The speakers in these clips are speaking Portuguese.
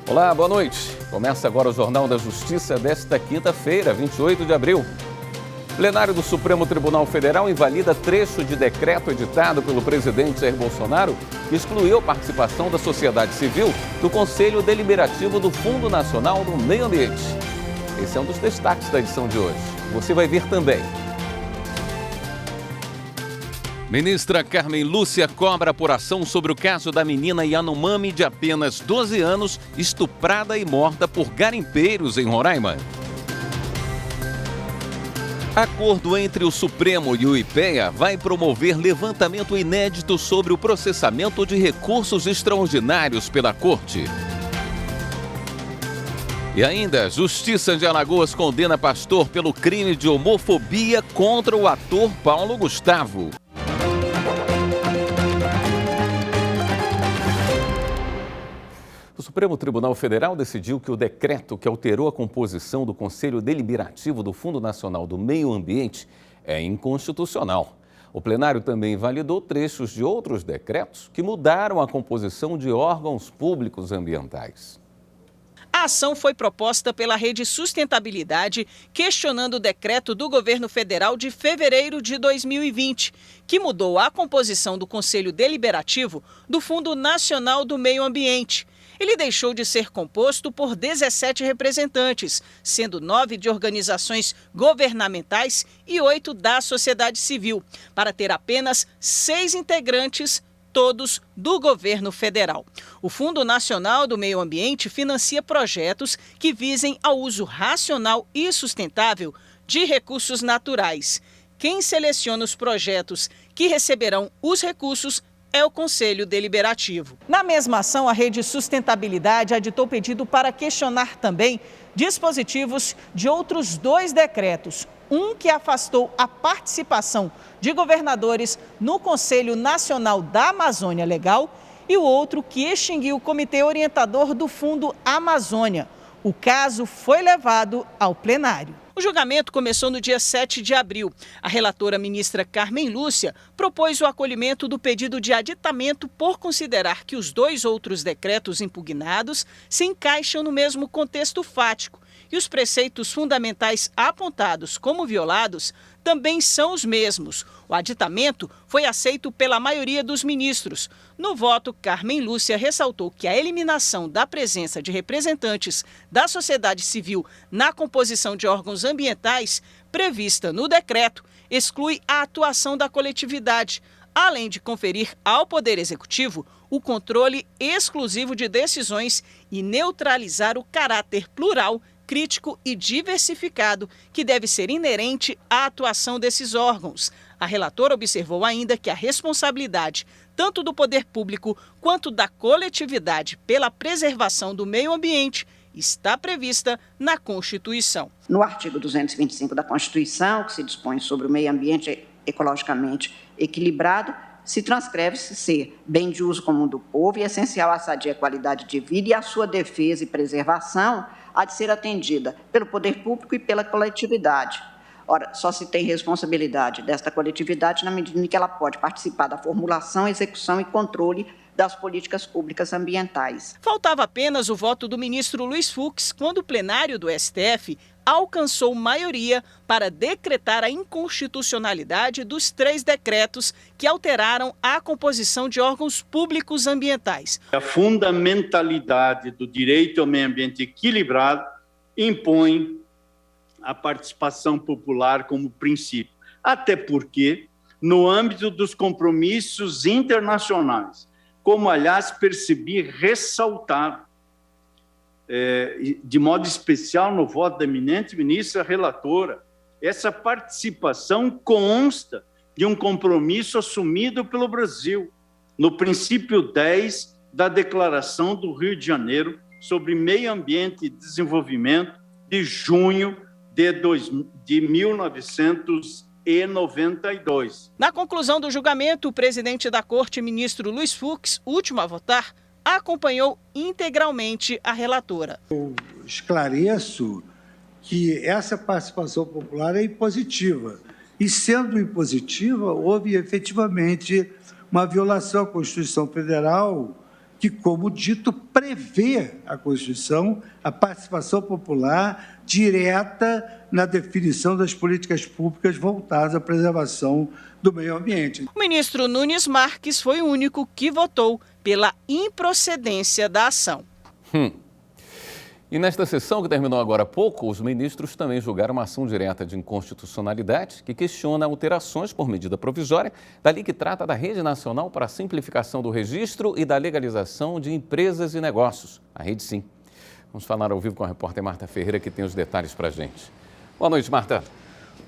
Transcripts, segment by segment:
Olá, boa noite. Começa agora o Jornal da Justiça desta quinta-feira, 28 de abril. O plenário do Supremo Tribunal Federal invalida trecho de decreto editado pelo presidente Jair Bolsonaro que excluiu a participação da sociedade civil do Conselho Deliberativo do Fundo Nacional do Meio Ambiente. Esse é um dos destaques da edição de hoje. Você vai ver também. Ministra Carmen Lúcia cobra apuração sobre o caso da menina Yanomami de apenas 12 anos, estuprada e morta por garimpeiros em Roraima. Acordo entre o Supremo e o IPEA vai promover levantamento inédito sobre o processamento de recursos extraordinários pela Corte. E ainda, Justiça de Alagoas condena pastor pelo crime de homofobia contra o ator Paulo Gustavo. O Supremo Tribunal Federal decidiu que o decreto que alterou a composição do Conselho Deliberativo do Fundo Nacional do Meio Ambiente é inconstitucional. O plenário também validou trechos de outros decretos que mudaram a composição de órgãos públicos ambientais. A ação foi proposta pela Rede Sustentabilidade, questionando o decreto do governo federal de fevereiro de 2020, que mudou a composição do Conselho Deliberativo do Fundo Nacional do Meio Ambiente. Ele deixou de ser composto por 17 representantes, sendo 9 de organizações governamentais e 8 da sociedade civil, para ter apenas 6 integrantes, todos do governo federal. O Fundo Nacional do Meio Ambiente financia projetos que visem ao uso racional e sustentável de recursos naturais. Quem seleciona os projetos que receberão os recursos é o Conselho Deliberativo. Na mesma ação, a Rede Sustentabilidade aditou pedido para questionar também dispositivos de outros 2 decretos. Um que afastou a participação de governadores no Conselho Nacional da Amazônia Legal e o outro que extinguiu o Comitê Orientador do Fundo Amazônia. O caso foi levado ao plenário. O julgamento começou no dia 7 de abril. A relatora ministra Carmen Lúcia propôs o acolhimento do pedido de aditamento por considerar que os 2 outros decretos impugnados se encaixam no mesmo contexto fático e os preceitos fundamentais apontados como violados também são os mesmos. O aditamento foi aceito pela maioria dos ministros. No voto, Carmen Lúcia ressaltou que a eliminação da presença de representantes da sociedade civil na composição de órgãos ambientais, prevista no decreto, exclui a atuação da coletividade, além de conferir ao Poder Executivo o controle exclusivo de decisões e neutralizar o caráter plural, crítico e diversificado que deve ser inerente à atuação desses órgãos. A relatora observou ainda que a responsabilidade, tanto do poder público quanto da coletividade pela preservação do meio ambiente, está prevista na Constituição. No artigo 225 da Constituição, que se dispõe sobre o meio ambiente ecologicamente equilibrado, se transcreve-se ser bem de uso comum do povo e essencial à sadia qualidade de vida, e a sua defesa e preservação há de ser atendida pelo poder público e pela coletividade. Ora, só se tem responsabilidade desta coletividade na medida em que ela pode participar da formulação, execução e controle das políticas públicas ambientais. Faltava apenas o voto do ministro Luiz Fux quando o plenário do STF alcançou maioria para decretar a inconstitucionalidade dos 3 decretos que alteraram a composição de órgãos públicos ambientais. A fundamentalidade do direito ao meio ambiente equilibrado impõe a participação popular como princípio, até porque, no âmbito dos compromissos internacionais, como, aliás, percebi ressaltar de modo especial no voto da eminente ministra relatora, essa participação consta de um compromisso assumido pelo Brasil, no princípio 10 da Declaração do Rio de Janeiro sobre Meio Ambiente e Desenvolvimento, de junho de 1992. Na conclusão do julgamento, o presidente da Corte, ministro Luiz Fux, último a votar, acompanhou integralmente a relatora. Eu esclareço que essa participação popular é impositiva. E, sendo impositiva, houve efetivamente uma violação à Constituição Federal que, como dito, prevê a Constituição a participação popular direta na definição das políticas públicas voltadas à preservação do meio ambiente. O ministro Nunes Marques foi o único que votou pela improcedência da ação. E nesta sessão, que terminou agora há pouco, os ministros também julgaram uma ação direta de inconstitucionalidade que questiona alterações por medida provisória da lei que trata da Rede Nacional para a Simplificação do Registro e da Legalização de Empresas e Negócios, a Rede Sim. Vamos falar ao vivo com a repórter Marta Ferreira, que tem os detalhes para a gente. Boa noite, Marta.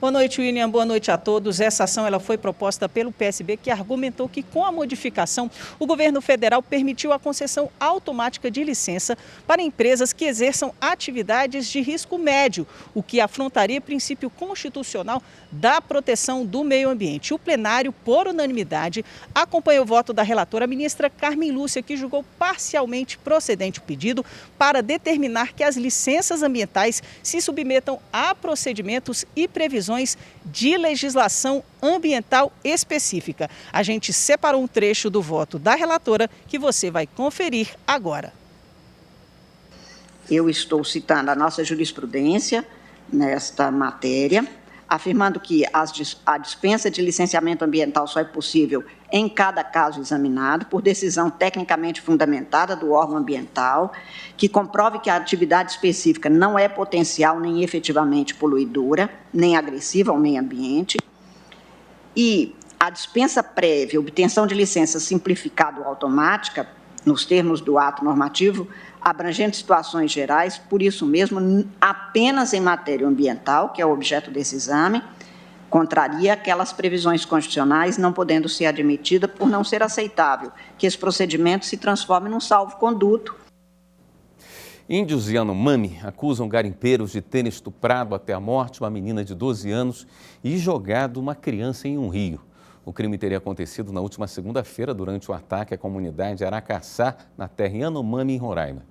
Boa noite, William. Boa noite a todos. Essa ação ela foi proposta pelo PSB, que argumentou que, com a modificação, o governo federal permitiu a concessão automática de licença para empresas que exerçam atividades de risco médio, o que afrontaria o princípio constitucional da proteção do meio ambiente. O plenário, por unanimidade, acompanhou o voto da relatora, a ministra Carmen Lúcia, que julgou parcialmente procedente o pedido para determinar que as licenças ambientais se submetam a procedimentos e previsões de legislação ambiental específica. A gente separou um trecho do voto da relatora que você vai conferir agora. Eu estou citando a nossa jurisprudência nesta matéria, afirmando que a dispensa de licenciamento ambiental só é possível em cada caso examinado por decisão tecnicamente fundamentada do órgão ambiental, que comprove que a atividade específica não é potencial nem efetivamente poluidora, nem agressiva ao meio ambiente, e a dispensa prévia, obtenção de licença simplificada ou automática, nos termos do ato normativo, abrangendo situações gerais, por isso mesmo, apenas em matéria ambiental, que é o objeto desse exame, contraria aquelas previsões constitucionais, não podendo ser admitida por não ser aceitável que esse procedimento se transforme num salvo-conduto. Índios Yanomami acusam garimpeiros de terem estuprado até a morte uma menina de 12 anos e jogado uma criança em um rio. O crime teria acontecido na última segunda-feira durante o ataque à comunidade Aracaçá, na terra Yanomami, em Roraima.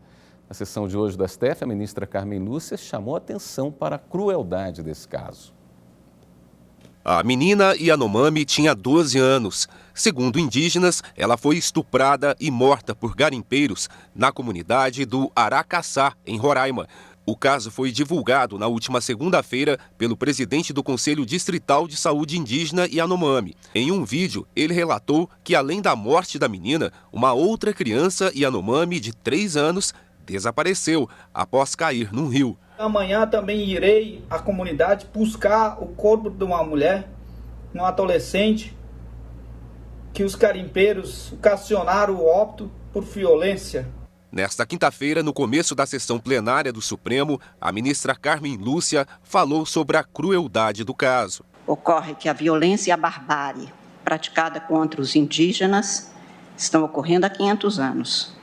Na sessão de hoje do STF, a ministra Carmen Lúcia chamou atenção para a crueldade desse caso. A menina Yanomami tinha 12 anos. Segundo indígenas, ela foi estuprada e morta por garimpeiros na comunidade do Aracaçá, em Roraima. O caso foi divulgado na última segunda-feira pelo presidente do Conselho Distrital de Saúde Indígena Yanomami. Em um vídeo, ele relatou que, além da morte da menina, uma outra criança Yanomami de 3 anos desapareceu após cair num rio. Amanhã também irei à comunidade buscar o corpo de uma mulher, um adolescente, que os garimpeiros ocasionaram o óbito por violência. Nesta quinta-feira, no começo da sessão plenária do Supremo, a ministra Carmen Lúcia falou sobre a crueldade do caso. Ocorre que a violência e a barbárie praticada contra os indígenas estão ocorrendo há 500 anos.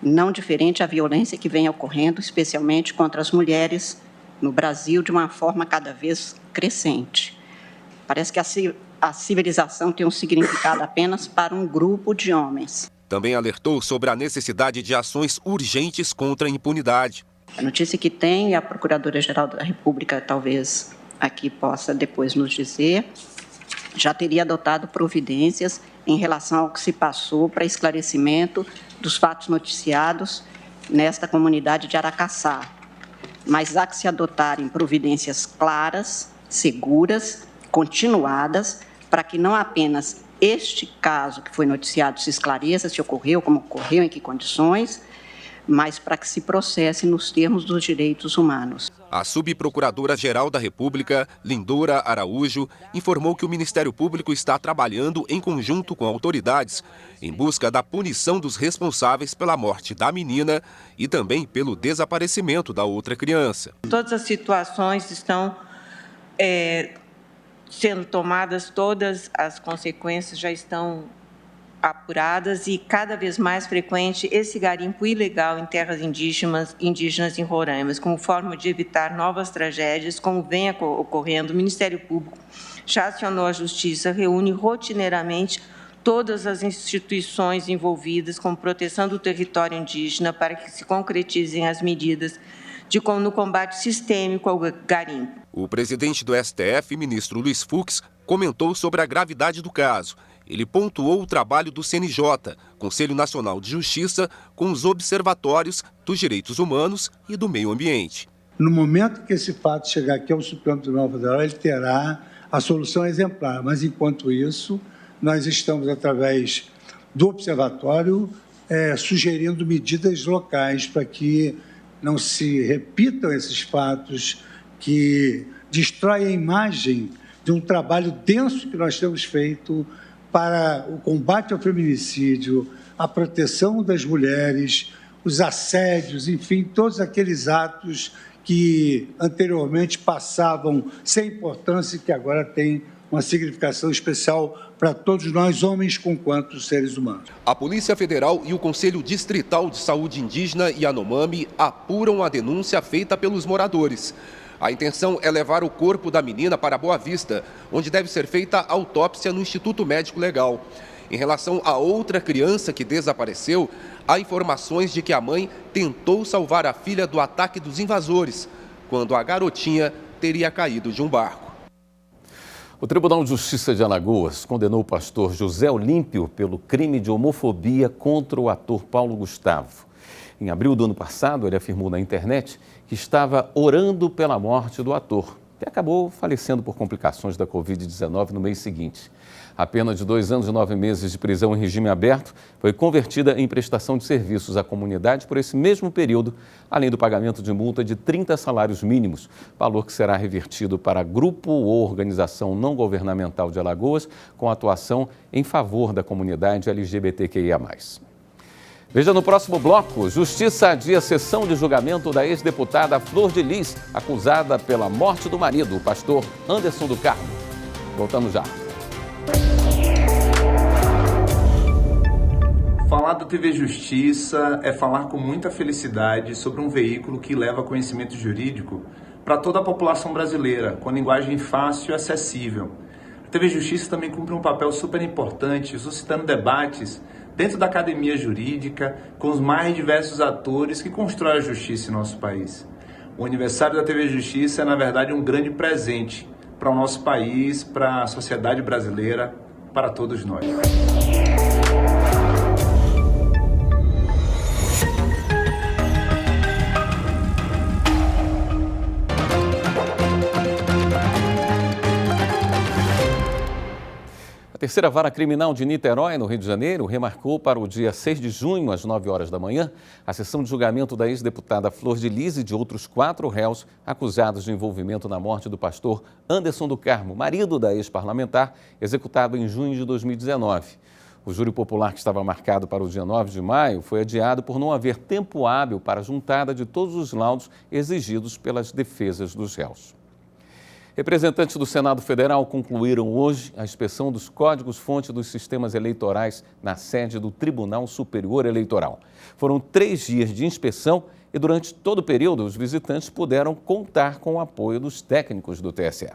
Não diferente a violência que vem ocorrendo, especialmente contra as mulheres no Brasil, de uma forma cada vez crescente. Parece que a civilização tem um significado apenas para um grupo de homens. Também alertou sobre a necessidade de ações urgentes contra a impunidade. A notícia que tem, e a Procuradora-Geral da República talvez aqui possa depois nos dizer, já teria adotado providências em relação ao que se passou para esclarecimento dos fatos noticiados nesta comunidade de Aracaçá. Mas há que se adotarem providências claras, seguras, continuadas, para que não apenas este caso que foi noticiado se esclareça, se ocorreu, como ocorreu, em que condições, mas para que se processe nos termos dos direitos humanos. A subprocuradora-geral da República, Lindora Araújo, informou que o Ministério Público está trabalhando em conjunto com autoridades em busca da punição dos responsáveis pela morte da menina e também pelo desaparecimento da outra criança. Todas as situações estão sendo tomadas, todas as consequências já estão apuradas e cada vez mais frequente esse garimpo ilegal em terras indígenas em Roraima, como forma de evitar novas tragédias, como vem ocorrendo. O Ministério Público já acionou a Justiça, reúne rotineiramente todas as instituições envolvidas com proteção do território indígena para que se concretizem as medidas no combate sistêmico ao garimpo. O presidente do STF, ministro Luiz Fux, comentou sobre a gravidade do caso. Ele pontuou o trabalho do CNJ, Conselho Nacional de Justiça, com os observatórios dos direitos humanos e do meio ambiente. No momento que esse fato chegar aqui ao Supremo Tribunal Federal, ele terá a solução exemplar. Mas, enquanto isso, nós estamos, através do observatório, sugerindo medidas locais para que não se repitam esses fatos que destroem a imagem de um trabalho denso que nós temos feito para o combate ao feminicídio, a proteção das mulheres, os assédios, enfim, todos aqueles atos que anteriormente passavam sem importância e que agora têm uma significação especial para todos nós, homens quanto seres humanos. A Polícia Federal e o Conselho Distrital de Saúde Indígena Yanomami apuram a denúncia feita pelos moradores. A intenção é levar o corpo da menina para Boa Vista, onde deve ser feita a autópsia no Instituto Médico Legal. Em relação a outra criança que desapareceu, há informações de que a mãe tentou salvar a filha do ataque dos invasores, quando a garotinha teria caído de um barco. O Tribunal de Justiça de Alagoas condenou o pastor José Olímpio pelo crime de homofobia contra o ator Paulo Gustavo. Em abril do ano passado, ele afirmou na internet que estava orando pela morte do ator, que acabou falecendo por complicações da Covid-19 no mês seguinte. A pena de 2 anos e 9 meses de prisão em regime aberto foi convertida em prestação de serviços à comunidade por esse mesmo período, além do pagamento de multa de 30 salários mínimos, valor que será revertido para grupo ou organização não governamental de Alagoas com atuação em favor da comunidade LGBTQIA+. Veja no próximo bloco, Justiça adia sessão de julgamento da ex-deputada Flor de Lis, acusada pela morte do marido, o pastor Anderson do Carmo. Voltamos já. Falar da TV Justiça é falar com muita felicidade sobre um veículo que leva conhecimento jurídico para toda a população brasileira, com linguagem fácil e acessível. A TV Justiça também cumpre um papel super importante, suscitando debates dentro da academia jurídica, com os mais diversos atores que constroem a justiça em nosso país. O aniversário da TV Justiça é, na verdade, um grande presente para o nosso país, para a sociedade brasileira, para todos nós. A terceira vara criminal de Niterói, no Rio de Janeiro, remarcou para o dia 6 de junho, às 9 horas da manhã, a sessão de julgamento da ex-deputada Flor de Lis e de outros 4 réus acusados de envolvimento na morte do pastor Anderson do Carmo, marido da ex-parlamentar, executado em junho de 2019. O júri popular, que estava marcado para o dia 9 de maio, foi adiado por não haver tempo hábil para a juntada de todos os laudos exigidos pelas defesas dos réus. Representantes do Senado Federal concluíram hoje a inspeção dos códigos-fonte dos sistemas eleitorais na sede do Tribunal Superior Eleitoral. Foram 3 dias de inspeção e, durante todo o período, os visitantes puderam contar com o apoio dos técnicos do TSE.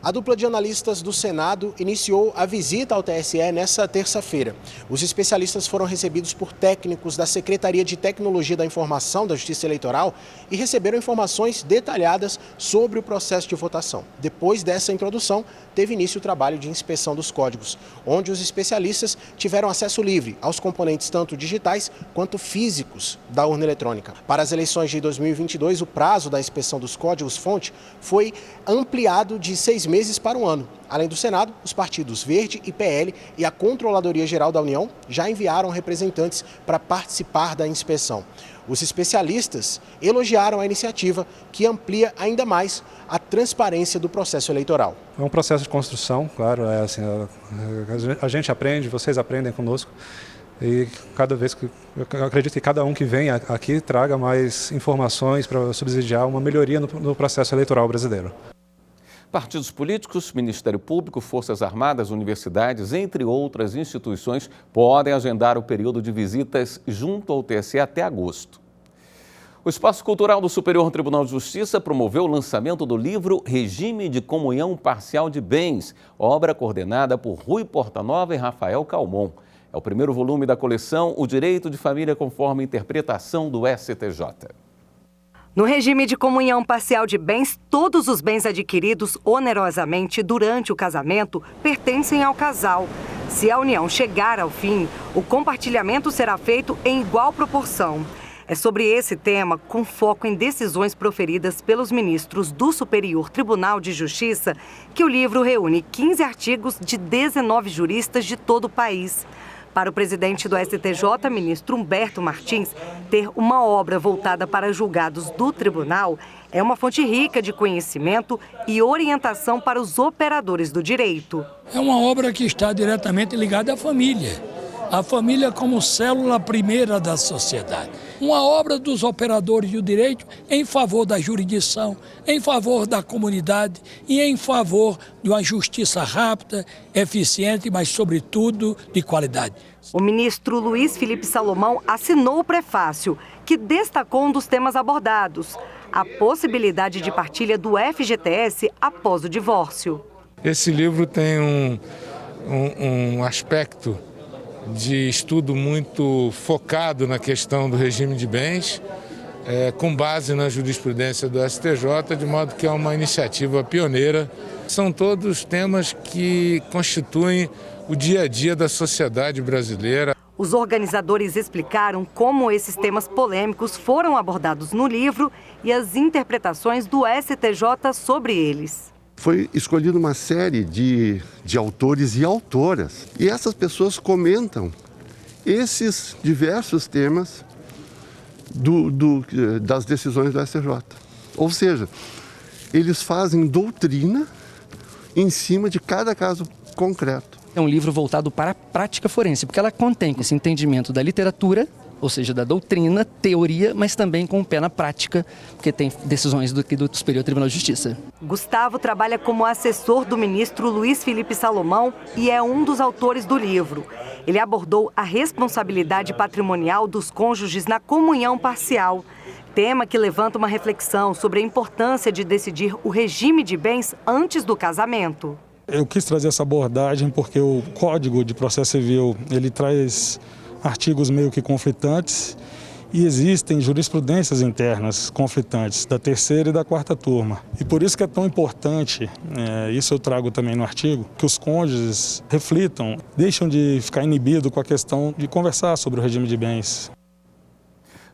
A dupla de analistas do Senado iniciou a visita ao TSE nesta terça-feira. Os especialistas foram recebidos por técnicos da Secretaria de Tecnologia da Informação da Justiça Eleitoral e receberam informações detalhadas sobre o processo de votação. Depois dessa introdução, teve início o trabalho de inspeção dos códigos, onde os especialistas tiveram acesso livre aos componentes tanto digitais quanto físicos da urna eletrônica. Para as eleições de 2022, o prazo da inspeção dos códigos-fonte foi ampliado de 6 meses para 1 ano. Além do Senado, os partidos Verde e PL e a Controladoria Geral da União já enviaram representantes para participar da inspeção. Os especialistas elogiaram a iniciativa, que amplia ainda mais a transparência do processo eleitoral. É um processo de construção, claro, a gente aprende, vocês aprendem conosco. E cada vez que eu acredito que cada um que vem aqui traga mais informações para subsidiar uma melhoria no processo eleitoral brasileiro. Partidos políticos, Ministério Público, Forças Armadas, universidades, entre outras instituições, podem agendar o período de visitas junto ao TSE até agosto. O Espaço Cultural do Superior Tribunal de Justiça promoveu o lançamento do livro Regime de Comunhão Parcial de Bens, obra coordenada por Rui Portanova e Rafael Calmon. É o primeiro volume da coleção O Direito de Família conforme interpretação do STJ. No regime de comunhão parcial de bens, todos os bens adquiridos onerosamente durante o casamento pertencem ao casal. Se a união chegar ao fim, o compartilhamento será feito em igual proporção. É sobre esse tema, com foco em decisões proferidas pelos ministros do Superior Tribunal de Justiça, que o livro reúne 15 artigos de 19 juristas de todo o país. Para o presidente do STJ, ministro Humberto Martins, ter uma obra voltada para julgados do tribunal é uma fonte rica de conhecimento e orientação para os operadores do direito. É uma obra que está diretamente ligada à família. A família como célula primeira da sociedade. Uma obra dos operadores do direito em favor da jurisdição, em favor da comunidade e em favor de uma justiça rápida, eficiente, mas, sobretudo, de qualidade. O ministro Luiz Felipe Salomão assinou o prefácio, que destacou um dos temas abordados, a possibilidade de partilha do FGTS após o divórcio. Esse livro tem um aspecto de estudo muito focado na questão do regime de bens, com base na jurisprudência do STJ, de modo que é uma iniciativa pioneira. São todos temas que constituem o dia a dia da sociedade brasileira. Os organizadores explicaram como esses temas polêmicos foram abordados no livro e as interpretações do STJ sobre eles. Foi escolhida uma série de autores e autoras, e essas pessoas comentam esses diversos temas das decisões do STJ. Ou seja, eles fazem doutrina em cima de cada caso concreto. É um livro voltado para a prática forense, porque ela contém esse entendimento da literatura, ou seja, da doutrina, teoria, mas também com o pé na prática, porque tem decisões do Superior Tribunal de Justiça. Gustavo trabalha como assessor do ministro Luiz Felipe Salomão e é um dos autores do livro. Ele abordou a responsabilidade patrimonial dos cônjuges na comunhão parcial, tema que levanta uma reflexão sobre a importância de decidir o regime de bens antes do casamento. Eu quis trazer essa abordagem porque o Código de Processo Civil, ele traz artigos meio que conflitantes e existem jurisprudências internas conflitantes da terceira e da quarta turma. E por isso que é tão importante, isso eu trago também no artigo, que os cônjuges reflitam, deixam de ficar inibidos com a questão de conversar sobre o regime de bens.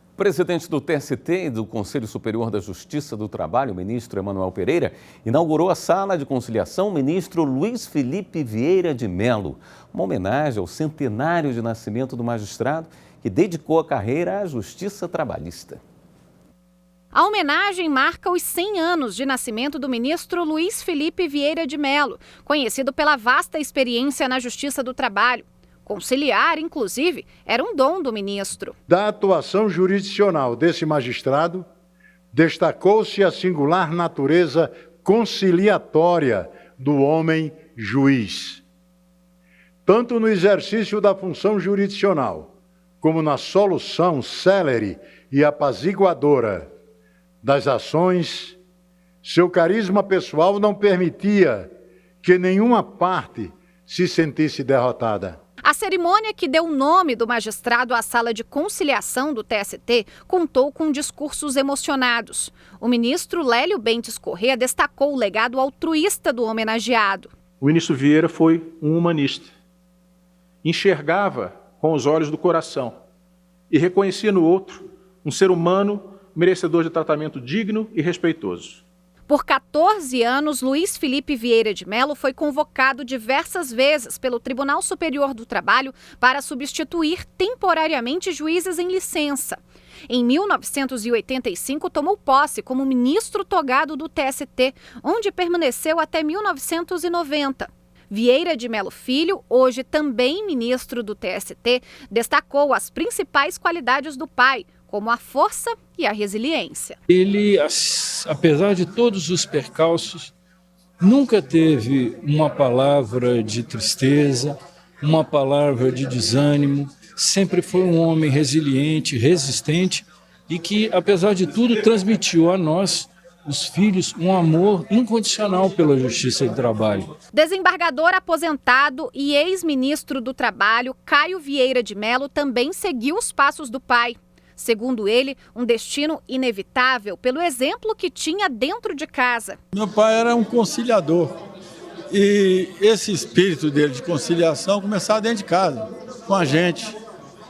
O presidente do TST e do Conselho Superior da Justiça do Trabalho, o ministro Emanuel Pereira, inaugurou a sala de conciliação ministro Luiz Felipe Vieira de Mello, uma homenagem ao centenário de nascimento do magistrado que dedicou a carreira à justiça trabalhista. A homenagem marca os 100 anos de nascimento do ministro Luiz Felipe Vieira de Mello, conhecido pela vasta experiência na Justiça do Trabalho. Conciliar, inclusive, era um dom do ministro. Da atuação jurisdicional desse magistrado, destacou-se a singular natureza conciliatória do homem juiz. Tanto no exercício da função jurisdicional, como na solução célere e apaziguadora das ações, seu carisma pessoal não permitia que nenhuma parte se sentisse derrotada. A cerimônia que deu o nome do magistrado à sala de conciliação do TST contou com discursos emocionados. O ministro Lélio Bentes Corrêa destacou o legado altruísta do homenageado. O ministro Vieira foi um humanista. Enxergava com os olhos do coração e reconhecia no outro um ser humano merecedor de tratamento digno e respeitoso. Por 14 anos, Luiz Felipe Vieira de Mello foi convocado diversas vezes pelo Tribunal Superior do Trabalho para substituir temporariamente juízes em licença. Em 1985, tomou posse como ministro togado do TST, onde permaneceu até 1990. Vieira de Mello Filho, hoje também ministro do TST, destacou as principais qualidades do pai, como a força e a resiliência. Ele, apesar de todos os percalços, nunca teve uma palavra de tristeza, uma palavra de desânimo, sempre foi um homem resiliente, resistente e que, apesar de tudo, transmitiu a nós, os filhos, um amor incondicional pela Justiça do Trabalho. Desembargador aposentado e ex-ministro do Trabalho, Caio Vieira de Mello, também seguiu os passos do pai. Segundo ele, um destino inevitável pelo exemplo que tinha dentro de casa. Meu pai era um conciliador e esse espírito dele de conciliação começava dentro de casa, com a gente.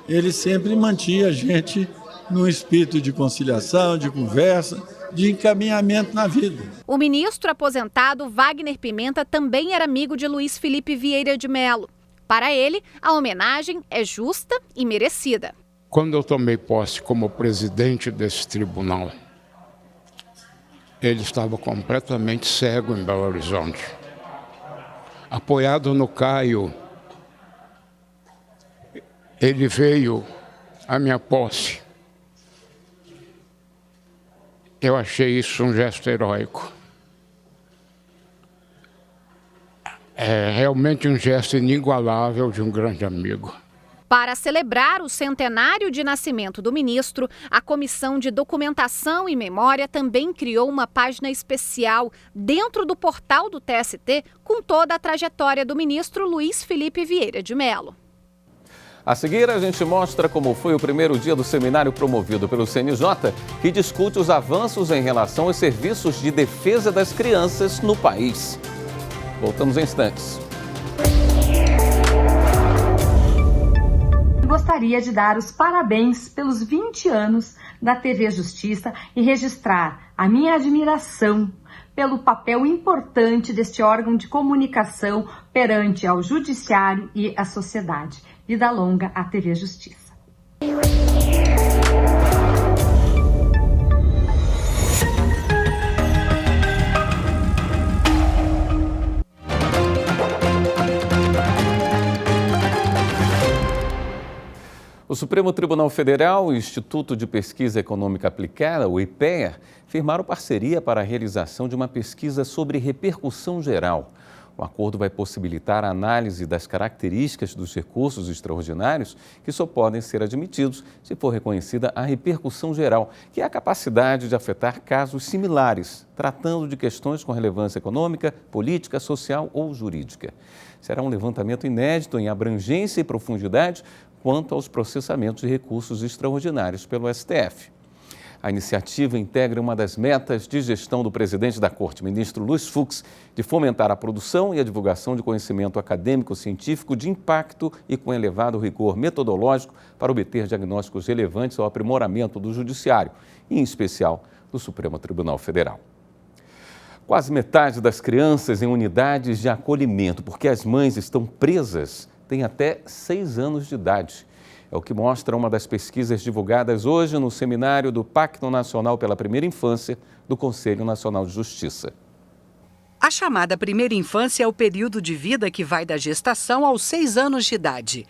Ele sempre mantinha a gente num espírito de conciliação, de conversa, de encaminhamento na vida. O ministro aposentado Wagner Pimenta também era amigo de Luiz Felipe Vieira de Mello. Para ele, a homenagem é justa e merecida. Quando eu tomei posse como presidente desse tribunal, ele estava completamente cego em Belo Horizonte. Apoiado no Caio, ele veio à minha posse. Eu achei isso um gesto heróico. É realmente um gesto inigualável de um grande amigo. Para celebrar o centenário de nascimento do ministro, a Comissão de Documentação e Memória também criou uma página especial dentro do portal do TST com toda a trajetória do ministro Luiz Felipe Vieira de Mello. A seguir, a gente mostra como foi o primeiro dia do seminário promovido pelo CNJ, que discute os avanços em relação aos serviços de defesa das crianças no país. Voltamos em instantes. Gostaria de dar os parabéns pelos 20 anos da TV Justiça e registrar a minha admiração pelo papel importante deste órgão de comunicação perante ao judiciário e à sociedade. Vida longa à TV Justiça. O Supremo Tribunal Federal e o Instituto de Pesquisa Econômica Aplicada, o IPEA, firmaram parceria para a realização de uma pesquisa sobre repercussão geral. O acordo vai possibilitar a análise das características dos recursos extraordinários que só podem ser admitidos se for reconhecida a repercussão geral, que é a capacidade de afetar casos similares, tratando de questões com relevância econômica, política, social ou jurídica. Será um levantamento inédito em abrangência e profundidade quanto aos processamentos de recursos extraordinários pelo STF. A iniciativa integra uma das metas de gestão do presidente da Corte, ministro Luiz Fux, de fomentar a produção e a divulgação de conhecimento acadêmico-científico de impacto e com elevado rigor metodológico para obter diagnósticos relevantes ao aprimoramento do Judiciário, e em especial do Supremo Tribunal Federal. Quase metade das crianças em unidades de acolhimento, porque as mães estão presas, tem até 6 anos de idade. É o que mostra uma das pesquisas divulgadas hoje no seminário do Pacto Nacional pela Primeira Infância do Conselho Nacional de Justiça. A chamada primeira infância é o período de vida que vai da gestação aos 6 anos de idade.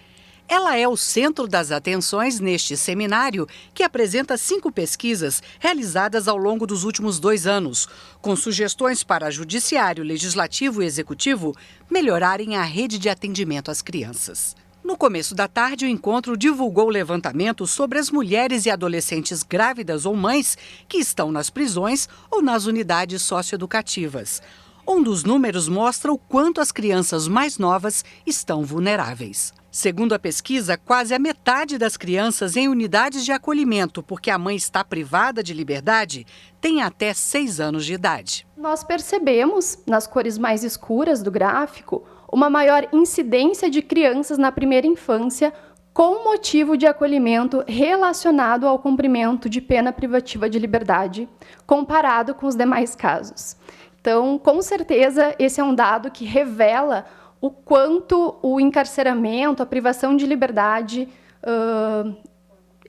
Ela é o centro das atenções neste seminário, que apresenta 5 pesquisas realizadas ao longo dos últimos 2 anos, com sugestões para Judiciário, Legislativo e Executivo melhorarem a rede de atendimento às crianças. No começo da tarde, o encontro divulgou o levantamento sobre as mulheres e adolescentes grávidas ou mães que estão nas prisões ou nas unidades socioeducativas. Um dos números mostra o quanto as crianças mais novas estão vulneráveis. Segundo a pesquisa, quase a metade das crianças em unidades de acolhimento, porque a mãe está privada de liberdade, tem até 6 anos de idade. Nós percebemos, nas cores mais escuras do gráfico, uma maior incidência de crianças na primeira infância com motivo de acolhimento relacionado ao cumprimento de pena privativa de liberdade, comparado com os demais casos. Então, com certeza, esse é um dado que revela o quanto o encarceramento, a privação de liberdade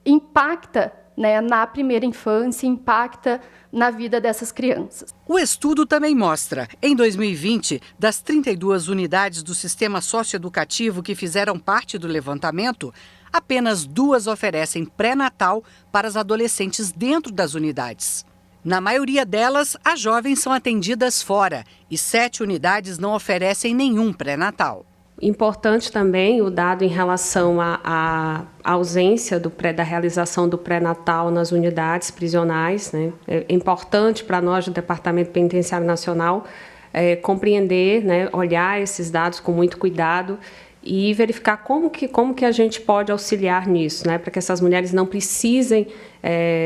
impacta, né, na primeira infância, impacta na vida dessas crianças. O estudo também mostra, em 2020, das 32 unidades do sistema socioeducativo que fizeram parte do levantamento, apenas 2 oferecem pré-natal para as adolescentes dentro das unidades. Na maioria delas, as jovens são atendidas fora e 7 unidades não oferecem nenhum pré-natal. Importante também o dado em relação à ausência da realização do pré-natal nas unidades prisionais, né? É importante para nós do Departamento Penitenciário Nacional compreender, né, olhar esses dados com muito cuidado e verificar como que a gente pode auxiliar nisso, né, para que essas mulheres não precisem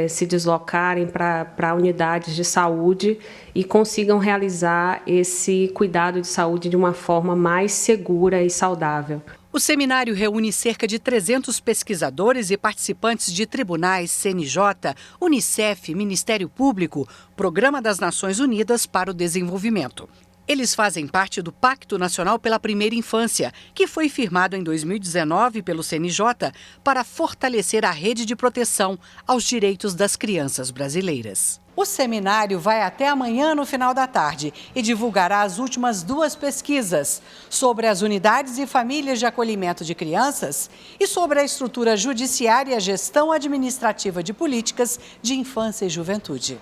se deslocarem para unidades de saúde e consigam realizar esse cuidado de saúde de uma forma mais segura e saudável. O seminário reúne cerca de 300 pesquisadores e participantes de tribunais, CNJ, Unicef, Ministério Público, Programa das Nações Unidas para o Desenvolvimento. Eles fazem parte do Pacto Nacional pela Primeira Infância, que foi firmado em 2019 pelo CNJ para fortalecer a rede de proteção aos direitos das crianças brasileiras. O seminário vai até amanhã no final da tarde e divulgará as últimas 2 pesquisas sobre as unidades e famílias de acolhimento de crianças e sobre a estrutura judiciária e a gestão administrativa de políticas de infância e juventude.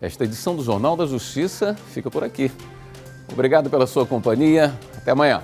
Esta edição do Jornal da Justiça fica por aqui. Obrigado pela sua companhia. Até amanhã.